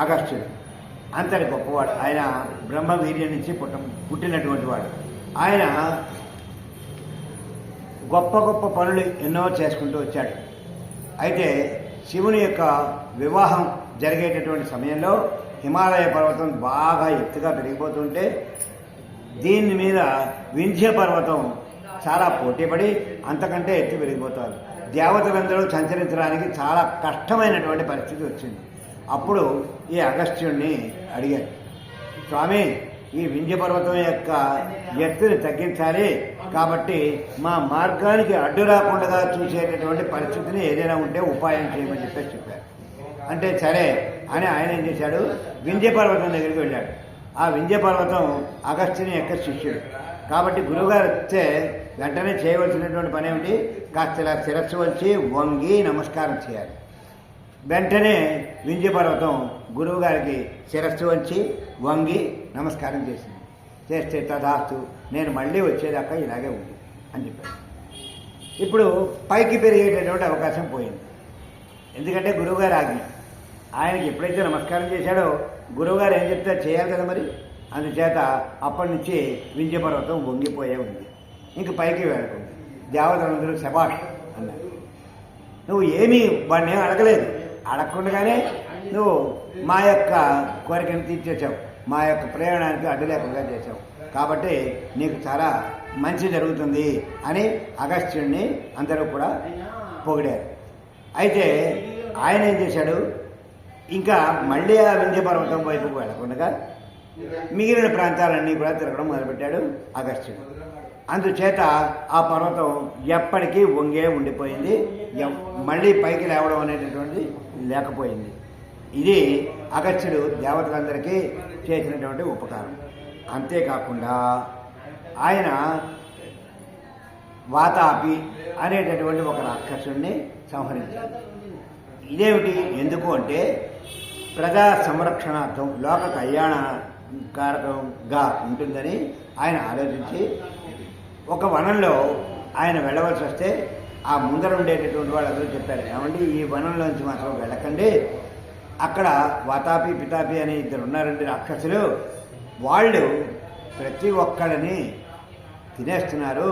అగస్త్యుడు. అంతటి గొప్పవాడు ఆయన. బ్రహ్మ వీర్యం నుంచి పుట్టినటువంటి వాడు ఆయన. గొప్ప గొప్ప పనులు ఎన్నో చేసుకుంటూ వచ్చాడు. అయితే శివుని యొక్క వివాహం జరిగేటటువంటి సమయంలో హిమాలయ పర్వతం బాగా ఎత్తుగా పెరిగిపోతుంటే దీని మీద వింధ్య పర్వతం చాలా పోటీపడి అంతకంటే ఎత్తు పెరిగిపోతారు. దేవతలందరూ సంచరించడానికి చాలా కష్టమైనటువంటి పరిస్థితి వచ్చింది. అప్పుడు ఈ అగస్త్యుడిని అడిగారు, స్వామి ఈ వింధ్య పర్వతం యొక్క ఎత్తుని తగ్గించాలి కాబట్టి మా మార్గానికి అడ్డు రాకుండా చూసేటటువంటి పరిస్థితిని ఏదైనా ఉంటే ఉపాయం చేయమని చెప్పారు. అంటే సరే అని ఆయన ఏం చేశాడు, వింధ్య పర్వతం దగ్గరికి వెళ్ళాడు. ఆ వింధ్య పర్వతం అగస్త్యుని యొక్క శిష్యుడు కాబట్టి గురువుగారు వస్తే వెంటనే చేయవలసినటువంటి పని ఏమిటి, కాస్త ఇలా శిరస్సు వచ్చి వంగి నమస్కారం చేయాలి. వెంటనే వింధ్య పర్వతం గురువుగారికి శిరస్సు వచ్చి వంగి నమస్కారం చేసింది. చేస్తే తదాస్తు నేను మళ్ళీ వచ్చేదాకా ఇలాగే ఉంది అని చెప్పారు. ఇప్పుడు పైకి పెరిగేటటువంటి అవకాశం పోయింది. ఎందుకంటే గురువుగారు ఆజ్ఞ. ఆయనకి ఎప్పుడైతే నమస్కారం చేశాడో గురువుగారు ఏం చెప్తే చేయాలి కదా మరి. అందుచేత అప్పటి నుంచి వింధ్య పర్వతం వంగిపోయే ఉంది. ఇంక పైకి వెళ్ళకుంది. దేవతలందరూ శబాష్ అన్నారు. నువ్వు ఏమీ వాడిని అడగలేదు. అడగకుండానే నువ్వు మా యొక్క కోరికను తీర్చేసావు, మా యొక్క ప్రయాణానికి అడ్డు లేకుండా చేసావు కాబట్టి నీకు చాలా మంచి జరుగుతుంది అని అగస్త్యుడిని అందరూ కూడా పొగిడారు. అయితే ఆయన ఏం చేశాడు, ఇంకా మళ్ళీ ఆ వింధ్య పర్వతం వైపుకు వెళ్ళకుండా మిగిలిన ప్రాంతాలన్నీ కూడా తిరగడం మొదలుపెట్టాడు అగస్త్యుడు. అందుచేత ఆ పర్వతం ఎప్పటికీ వంగే ఉండిపోయింది. మళ్ళీ పైకి లేవడం అనేటటువంటిది లేకపోయింది. ఇది అగస్త్యుడు దేవతలందరికీ చేసినటువంటి ఉపకారం. అంతేకాకుండా ఆయన వాతాపి అనేటటువంటి ఒక రాక్షసుడిని సంహరించాడు. ఇదేమిటి, ఎందుకు అంటే ప్రజా సంరక్షణార్థం లోక కళ్యాణకారకంగా ఉంటుందని ఆయన ఆలోచించి ఒక వనంలో ఆయన వెళ్ళవలసి వస్తే ఆ ముందర ఉండేటటువంటి వాళ్ళందరూ చెప్పారు, ఏమండి ఈ వనంలోంచి మాత్రం వెళ్ళకండి, అక్కడ వాతాపి పితాపి అనే ఇద్దరు ఉన్నారండి రాక్షసులు, వాళ్ళు ప్రతి ఒక్కడిని తినేస్తున్నారు,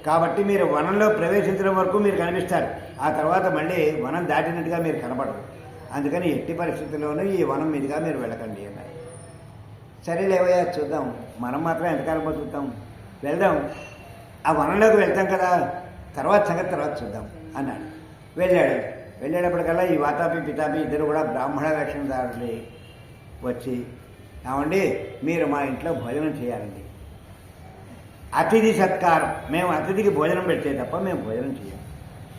కాబట్టి మీరు వనంలో ప్రవేశించడం వరకు మీరు కనిపిస్తారు, ఆ తర్వాత మళ్ళీ వనం దాటినట్టుగా మీరు కనపడరు, అందుకని ఎట్టి పరిస్థితుల్లోనూ ఈ వనం మీదుగా మీరు వెళ్ళకండి అన్నారు. సరేలేవయ్యా చూద్దాం, మనం మాత్రం ఎంతకాలం చూద్దాం, వెళ్దాం, ఆ వనంలోకి వెళ్తాం కదా, తర్వాత సంగతి తర్వాత చూద్దాం అన్నాడు. వెళ్ళేటప్పటికల్లా ఈ వాతాపి పితాపి ఇద్దరు కూడా బ్రాహ్మణ వేషధారులు వచ్చి, ఏమండి మీరు మా ఇంట్లో భోజనం చేయాలండి, అతిథి సత్కారం, మేము అతిథికి భోజనం పెడితే తప్ప మేము భోజనం చేయం,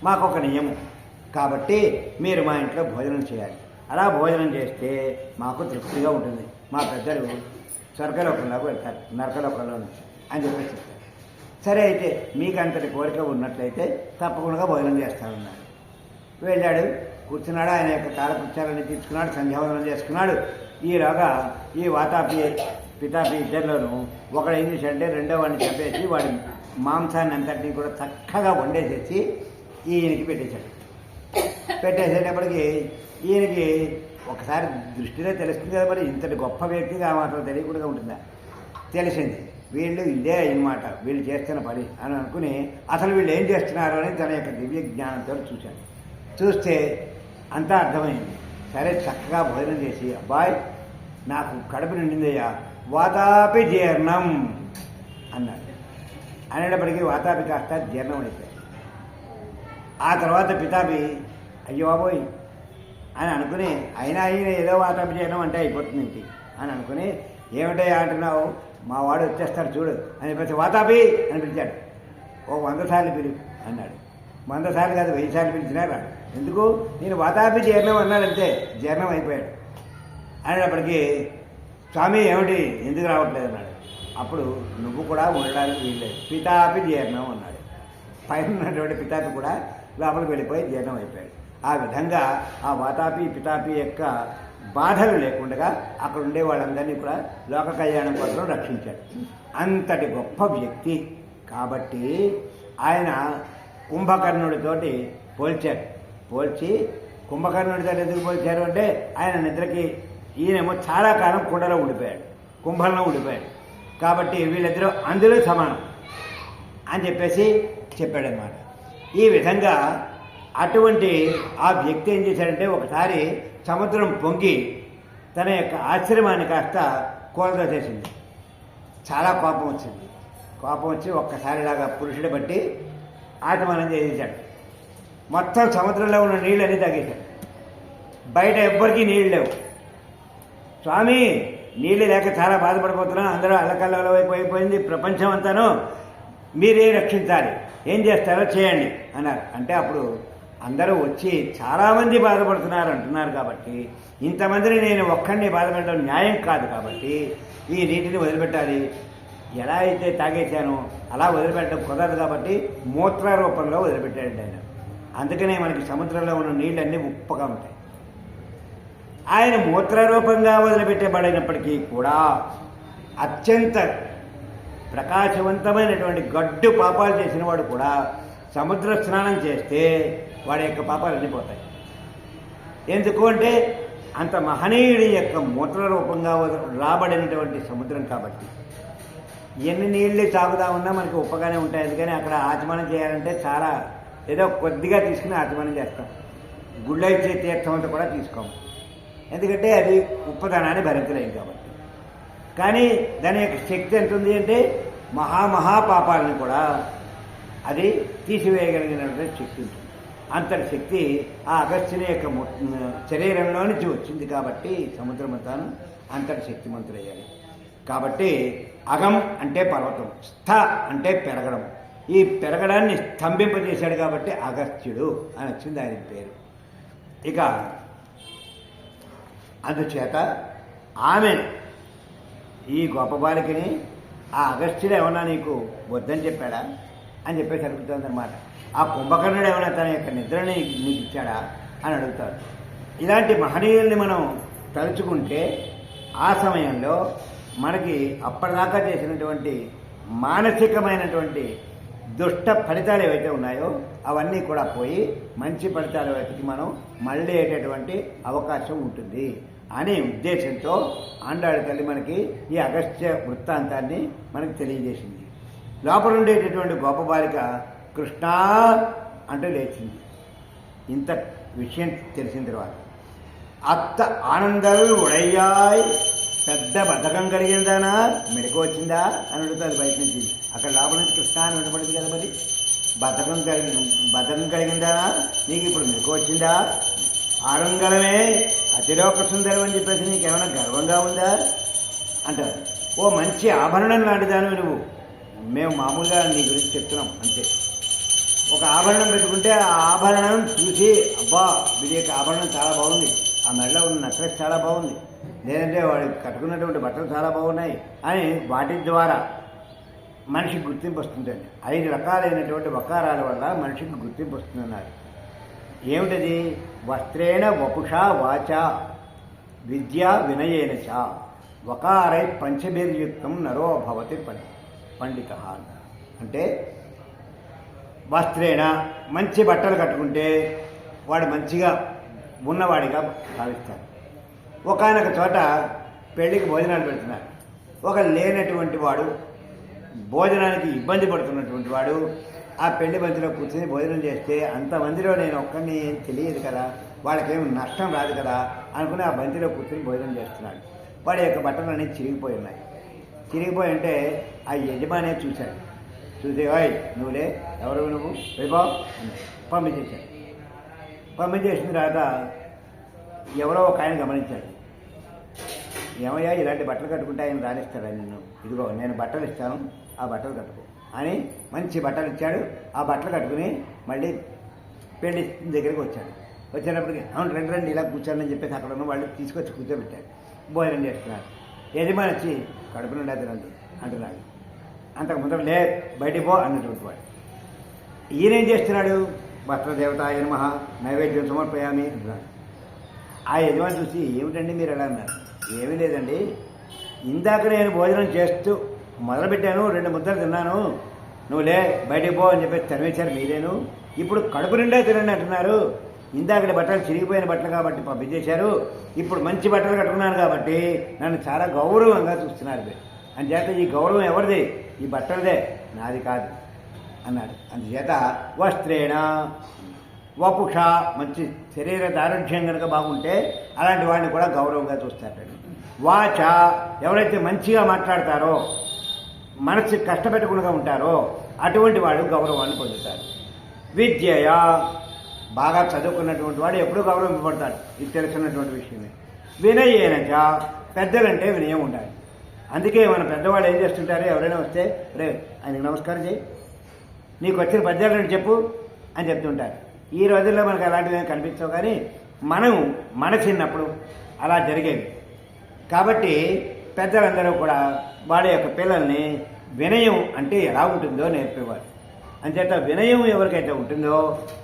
మాకు ఒక నియమం, కాబట్టి మీరు మా ఇంట్లో భోజనం చేయాలి, అలా భోజనం చేస్తే మాకు తృప్తిగా ఉంటుంది, మా పెద్దలు స్వర్గలోకంలోకి వెళ్తారు, నరకలోకంలో నుంచి అని చెప్పేసి చెప్తారు. సరే అయితే మీకు అంతటి కోరిక ఉన్నట్లయితే తప్పకుండా భోజనం చేస్తానన్నాడు. వెళ్ళాడు, కూర్చున్నాడు, ఆయన యొక్క కాలకృత్యాలన్నీ తీర్చుకున్నాడు, సంధ్యావందనం చేసుకున్నాడు. ఈలోగా ఈ వాతాపి పితాపి ఇద్దరిలోనూ ఒకడు ఏం చేశాడంటే రెండో వాడిని చంపేసి వాడి మాంసాన్ని అంతటినీ కూడా చక్కగా వండేసేసి ఈయనకి పెట్టేశాడు. పెట్టేసేటప్పటికి ఈయనకి ఒకసారి దృష్టిలో తెలుస్తుంది కదా, మరి ఇంతటి గొప్ప వ్యక్తిగా మాత్రం తెలియకుండా ఉంటుందా, తెలిసింది వీళ్ళు ఇదే అన్నమాట, వీళ్ళు చేస్తున్న పని అని అనుకుని అసలు వీళ్ళు ఏం చేస్తున్నారు అని తన యొక్క దివ్య జ్ఞానంతో చూశాడు. చూస్తే అంతా అర్థమైంది. సరే చక్కగా భోజనం చేసి, అబ్బాయి నాకు కడుపు నిండిందయ్యా, వాతాపి జీర్ణం అన్నాడు. అనేటప్పటికీ వాతాపి కాస్త జీర్ణం అయిపోయాయి. ఆ తర్వాత పితాపి అయ్యో బాబోయ్ అని అనుకుని, అయినా అయినా ఏదో వాతాపి జీర్ణం అంటే అయిపోతుంది ఏంటి అని అనుకుని, ఏమిటో అంటున్నావు, మా వాడు వచ్చేస్తాడు చూడు అని చెప్పేసి వాతాపి అని పిలిచాడు. ఓ 100 సార్లు పిలువు అన్నాడు. 100 సార్లు కాదు, 1000 సార్లు పిలిచినా రాడు. ఎందుకు, నేను వాతాపి జీర్ణం అన్నాడంతే, జీర్ణం అయిపోయాడు. అనేటప్పటికీ స్వామి ఏమిటి ఎందుకు రావట్లేదు అన్నాడు. అప్పుడు నువ్వు కూడా ఉండడానికి వీల్లేదు, పితాపి జీర్ణం అన్నాడు. పైన ఉన్నటువంటి పితాపి కూడా లోపలికి వెళ్ళిపోయి జీర్ణం అయిపోయాడు. ఆ విధంగా ఆ వాతాపి పితాపి యొక్క బాధలు లేకుండా అక్కడ ఉండే వాళ్ళందరినీ కూడా లోక కళ్యాణం కోసం రక్షించాడు. అంతటి గొప్ప వ్యక్తి కాబట్టి ఆయన కుంభకర్ణుడితోటి పోల్చారు. పోల్చి కుంభకర్ణుడితో ఎందుకు పోల్చారు అంటే, ఆయన నిద్రకి ఈయనేమో చాలా కాలం కుండలో ఉండిపోయాడు, కుంభంలో ఉండిపోయాడు, కాబట్టి వీళ్ళిద్దరూ అందులో సమానం అని చెప్పేసి చెప్పాడనమాట. ఈ విధంగా అటువంటి ఆ వ్యక్తి ఏం చేశాడంటే, ఒకసారి సముద్రం పొంగి తన యొక్క ఆశ్రమాన్ని కాస్త కూలదోసేసింది. చాలా కోపం వచ్చింది. కోపం వచ్చి ఒక్కసారిలాగా పురుషుడు బట్టి ఆత్మనం చేసేసాడు. మొత్తం సముద్రంలో ఉన్న నీళ్ళన్నీ తగ్గేశాడు. బయట ఎవ్వరికీ నీళ్ళు లేవు. స్వామి నీళ్ళు లేక చాలా బాధపడిపోతున్నాం, అందరూ అల్లకల్లలో అయిపోయింది ప్రపంచం అంతాను, మీరే రక్షించాలి, ఏం చేస్తారో చేయండి అన్నారు. అంటే అప్పుడు అందరూ వచ్చి చాలామంది బాధపడుతున్నారు అంటున్నారు కాబట్టి, ఇంతమందిని నేను ఒక్కడిని బాధపెట్టడం న్యాయం కాదు, కాబట్టి ఈ నీటిని వదిలిపెట్టాలి, ఎలా అయితే తాగేశానో అలా వదిలిపెట్టడం కుదరదు, కాబట్టి మూత్ర రూపంలో వదిలిపెట్టాడు ఆయన. అందుకనే మనకి సముద్రంలో ఉన్న నీళ్ళన్నీ ఉప్పగా ఉంటాయి. ఆయన మూత్ర రూపంగా వదిలిపెట్టబడినప్పటికీ కూడా అత్యంత ప్రకాశవంతమైనటువంటి గడ్డు పాపాలు చేసిన వాడు కూడా సముద్ర స్నానం చేస్తే వాడి యొక్క పాపాలు వెళ్ళిపోతాయి. ఎందుకు అంటే అంత మహనీయుడి యొక్క మూత్ర రూపంగా రాబడినటువంటి సముద్రం కాబట్టి. ఎన్ని నీళ్ళు తాగుదా ఉన్నా మనకి ఉప్పగానే ఉంటాయి. అందుకని అక్కడ ఆచమనం చేయాలంటే చాలా ఏదో కొద్దిగా తీసుకుని ఆచమనం చేస్తాం. గుళ్ళో ఇచ్చే తీర్థం అంతా కూడా తీసుకోము, ఎందుకంటే అది ఉప్పదనాన్ని భరించలేం కాబట్టి. కానీ దాని యొక్క శక్తి ఎంత ఉంది అంటే మహాపాపాలను కూడా అది తీసివేయగలిగినటువంటి శక్తి ఉంటుంది. అంతటి శక్తి ఆ అగస్త్యుని యొక్క శరీరంలో నుంచి వచ్చింది కాబట్టి సముద్రమంతాను అంతటి శక్తిమంతుడయ్యాడు. కాబట్టి అగం అంటే పర్వతం, స్థ అంటే పెరగడం, ఈ పెరగడాన్ని స్తంభింపజేశాడు కాబట్టి అగస్త్యుడు అని వచ్చింది ఆయన పేరు. ఇక అందుచేత ఆమె ఈ గొప్ప బాలికని ఆ అగస్త్యుడు ఏమన్నా నీకు వద్దని చెప్పాడా అని చెప్పేసి అడుగుతుందన్నమాట. ఆ కుంభకర్ణుడు ఏమైనా తన యొక్క నిద్రని నీకు ఇచ్చాడా అని అడుగుతాడు. ఇలాంటి మహనీయుల్ని మనం తలుచుకుంటే ఆ సమయంలో మనకి అప్పటిదాకా చేసినటువంటి మానసికమైనటువంటి దుష్ట ఫలితాలు ఏవైతే ఉన్నాయో అవన్నీ కూడా పోయి మంచి ఫలితాల వైపుకి మనం మళ్ళీ అయ్యేటటువంటి అవకాశం ఉంటుంది అనే ఉద్దేశంతో ఆండాళ్ళ తల్లి మనకి ఈ అగస్త్య వృత్తాంతాన్ని మనకి తెలియజేసింది. లోపల ఉండేటటువంటి గొప్ప బాలిక కృష్ణ అంటూ లేచింది. ఇంత విషయం తెలిసిన తర్వాత అత్త ఆనందాలు ఉడయ్యాయ్, పెద్ద బద్ధకం కలిగిందానా, మెడకు వచ్చిందా అని అడుగుతుంది బయట నుంచి. అక్కడ లోపల నుంచి కృష్ణ అని వినపడింది కదా, మరి బద్ధకం కలిగిందానా, నీకు ఇప్పుడు మెడకు వచ్చిందా, ఆరంగళమే అతిలోక సుందరం అని చెప్పేసి నీకేమైనా గర్వంగా ఉందా అంటారు. ఓ మంచి ఆభరణం లాంటిదానివి నువ్వు, మేము మామూలుగా నీ గురించి చెప్తున్నాం అంతే. ఒక ఆభరణం పెట్టుకుంటే ఆ ఆభరణం చూసి అబ్బా వీడి యొక్క ఆభరణం చాలా బాగుంది, ఆ మెడలో ఉన్న నెక్లెస్ చాలా బాగుంది, లేదంటే వాడు కట్టుకున్నటువంటి బట్టలు చాలా బాగున్నాయి అని వాటి ద్వారా మనిషికి గుర్తింపు వస్తుందండి. 5 రకాలైనటువంటి వకారాల వల్ల మనిషికి గుర్తింపు వస్తుందన్నారు. ఏమిటది? వస్త్రేణ వపుషా వాచ విద్యా వినయేన చ వకారై పంచభిర్యుక్తం నరో భవతి పండిత అంటే వస్త్రేణ మంచి బట్టలు కట్టుకుంటే వాడు మంచిగా ఉన్నవాడిగా భావిస్తారు. ఒకానొక చోట పెళ్ళికి భోజనాలు పెడుతున్నారు. ఒక లేనటువంటి వాడు, భోజనానికి ఇబ్బంది పడుతున్నటువంటి వాడు ఆ పెళ్లి బంతిలో కూర్చొని భోజనం చేస్తే అంతమందిలో నేను ఒక్కడిని ఏం తెలియదు కదా, వాళ్ళకేమి నష్టం రాదు కదా అనుకుని ఆ బంతిలో కూర్చొని భోజనం చేస్తున్నాడు. వాడి యొక్క బట్టలు అనేవి చిరిగిపోయి ఉన్నాయి. చిరిగిపోయి ఉంటే ఆ యజమానే చూశాడు. చూసి ఓయ్ నువ్వులే, ఎవరు నువ్వు, వెళ్ళిపో పంపించేశాడు. పంపించేసిన తర్వాత ఎవరో ఒక ఆయన గమనించాడు. ఏమయ్యా ఇలాంటి బట్టలు కట్టుకుంటే ఆయన రాణిస్తాడు నిన్ను, ఇదిగో నేను బట్టలు ఇస్తాను, ఆ బట్టలు కట్టుకో అని మంచి బట్టలు ఇచ్చాడు. ఆ బట్టలు కట్టుకుని మళ్ళీ పెళ్లి దగ్గరికి వచ్చాడు. వచ్చేటప్పటికి అవును రండి రండి ఇలా కూర్చోండి చెప్పేసి అక్కడ ఉన్న వాళ్ళు తీసుకొచ్చి కూర్చోబెట్టాడు. భోజనం చేస్తున్నారు. యజమాని వచ్చి కడుపు నుండి తినండి అంటున్నాడు. అంతకు ముందర లే బయటికి పో అన్నటువంటి వాడు. ఈయనేం చేస్తున్నాడు? వస్త్రదేవతాయ నమః నైవేద్యం సమర్పయామి అంటున్నాడు. ఆ యజమాని చూసి ఏమిటండి మీరు ఎలా అన్నారు? ఏమీ లేదండి, ఇందాక నేను భోజనం చేస్తూ మొదలుపెట్టాను, 2 ముద్దలు తిన్నాను, నువ్వు లే బయటికి పో అని చెప్పేసి తరివేశారు మీరేను. ఇప్పుడు కడుపు నిండా తినండి అంటున్నారు. ఇందాక బట్టలు చిరిగిపోయిన బట్టలు కాబట్టి పంపించేశారు, ఇప్పుడు మంచి బట్టలు కట్టుకున్నాను కాబట్టి నన్ను చాలా గౌరవంగా చూస్తున్నారు మీరు. అందుచేత ఈ గౌరవం ఎవరిది? ఈ బట్టలదే, నాది కాదు అన్నాడు. అందుచేత వస్త్రేణ వపుష మంచి శరీర దారుఢ్యం కనుక బాగుంటే అలాంటి వాడిని కూడా గౌరవంగా చూస్తారు. వాచ ఎవరైతే మంచిగా మాట్లాడతారో, మనసు కష్టపెట్టకుండా ఉంటారో అటువంటి వాడు గౌరవాన్ని పొందుతారు. విద్యయ బాగా చదువుకున్నటువంటి వాడు ఎప్పుడూ గౌరవింపబడతాడు, ఇది తెలుసున్నటువంటి విషయమే. వినయేనచ పెద్దలంటే వినయం ఉండాలి. అందుకే మన పెద్దవాళ్ళు ఏం చేస్తుంటారు, ఎవరైనా వస్తే రే ఆయనకి నమస్కారం చేయి, నీకు వచ్చిన పద్యాలను చెప్పు అని చెప్తుంటారు. ఈ రోజుల్లో మనకు అలాంటివి ఏమి కనిపించవు, కానీ మనం మన చిన్నప్పుడు అలా జరిగేవి. కాబట్టి పెద్దలందరూ కూడా వాళ్ళ యొక్క పిల్లల్ని వినయం అంటే ఎలా ఉంటుందో నేర్పేవారు. అంచేత వినయం ఎవరికైతే ఉంటుందో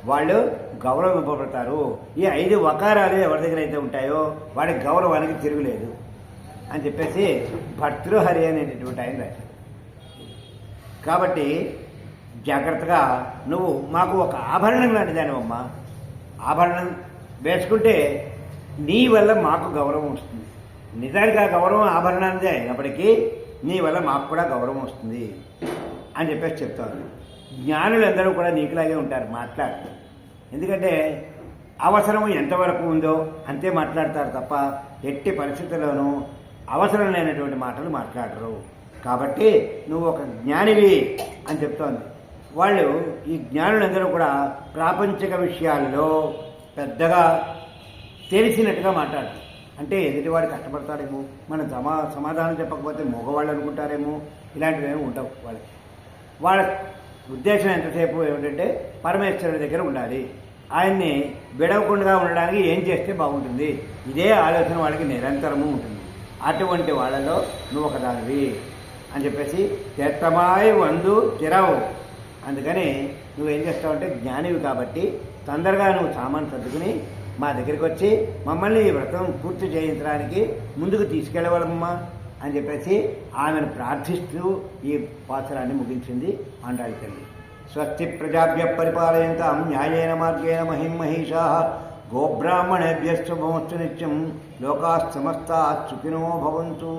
వాళ్ళు గౌరవింపబడతారు. ఈ 5 వకారాలు ఎవరి దగ్గర అయితే ఉంటాయో వాడి గౌరవానికి తిరుగులేదు అని చెప్పేసి భర్తృహరి అనేటటువంటి ఆయన రాశారు. కాబట్టి జాగ్రత్తగా నువ్వు మాకు ఒక ఆభరణం లాంటిదానివమ్మా, ఆభరణం వేసుకుంటే నీ వల్ల మాకు గౌరవం వస్తుంది. నిజానికి ఆ గౌరవం ఆభరణానిదే అయినప్పటికీ నీ వల్ల మాకు కూడా గౌరవం వస్తుంది అని చెప్పేసి చెప్తాను. జ్ఞానులందరూ కూడా నీకులాగే ఉంటారు, మాట్లాడతారు. ఎందుకంటే అవసరం ఎంతవరకు ఉందో అంతే మాట్లాడతారు తప్ప ఎట్టి పరిస్థితుల్లోనూ అవసరం లేనటువంటి మాటలు మాట్లాడరు. కాబట్టి నువ్వు ఒక జ్ఞానివి అని చెప్తోంది. వాళ్ళు ఈ జ్ఞానులందరూ కూడా ప్రాపంచిక విషయాల్లో పెద్దగా తెలిసినట్టుగా మాట్లాడతారు. అంటే ఎదుటివాడు కష్టపడతాడేమో, మనం సమాధానం చెప్పకపోతే మగవాళ్ళు అనుకుంటారేమో, ఇలాంటివి ఏమి ఉండవు వాళ్ళకి. వాళ్ళ ఉద్దేశం ఎంతసేపు ఏమిటంటే పరమేశ్వరుడి దగ్గర ఉండాలి, ఆయన్ని విడవకుండా ఉండడానికి ఏం చేస్తే బాగుంటుంది, ఇదే ఆలోచన వాళ్ళకి నిరంతరము ఉంటుంది. అటువంటి వాళ్ళలో నువ్వు ఒకదానివి అని చెప్పేసి తెత్తమాయి వందు తిరవు. అందుకని నువ్వేం చేస్తావంటే జ్ఞానివి కాబట్టి తొందరగా నువ్వు సామాను సర్దుకుని మా దగ్గరికి వచ్చి మమ్మల్ని ఈ వ్రతం పూర్తి చేయించడానికి ముందుకు తీసుకెళ్ళవలమ్మా అని చెప్పేసి ఆమెను ప్రార్థిస్తూ ఈ పాత్రాన్ని ముగించింది ఆండాళి తల్లి. స్వస్తి ప్రజాభ్య పరిపాలయంతాం న్యాయేన మార్గేణ మహిం మహిషా గోబ్రాహ్మణేభ్యశ్చ భవస్తు నిత్యం లోకాः సమస్తాः సుఖినో భవంతు.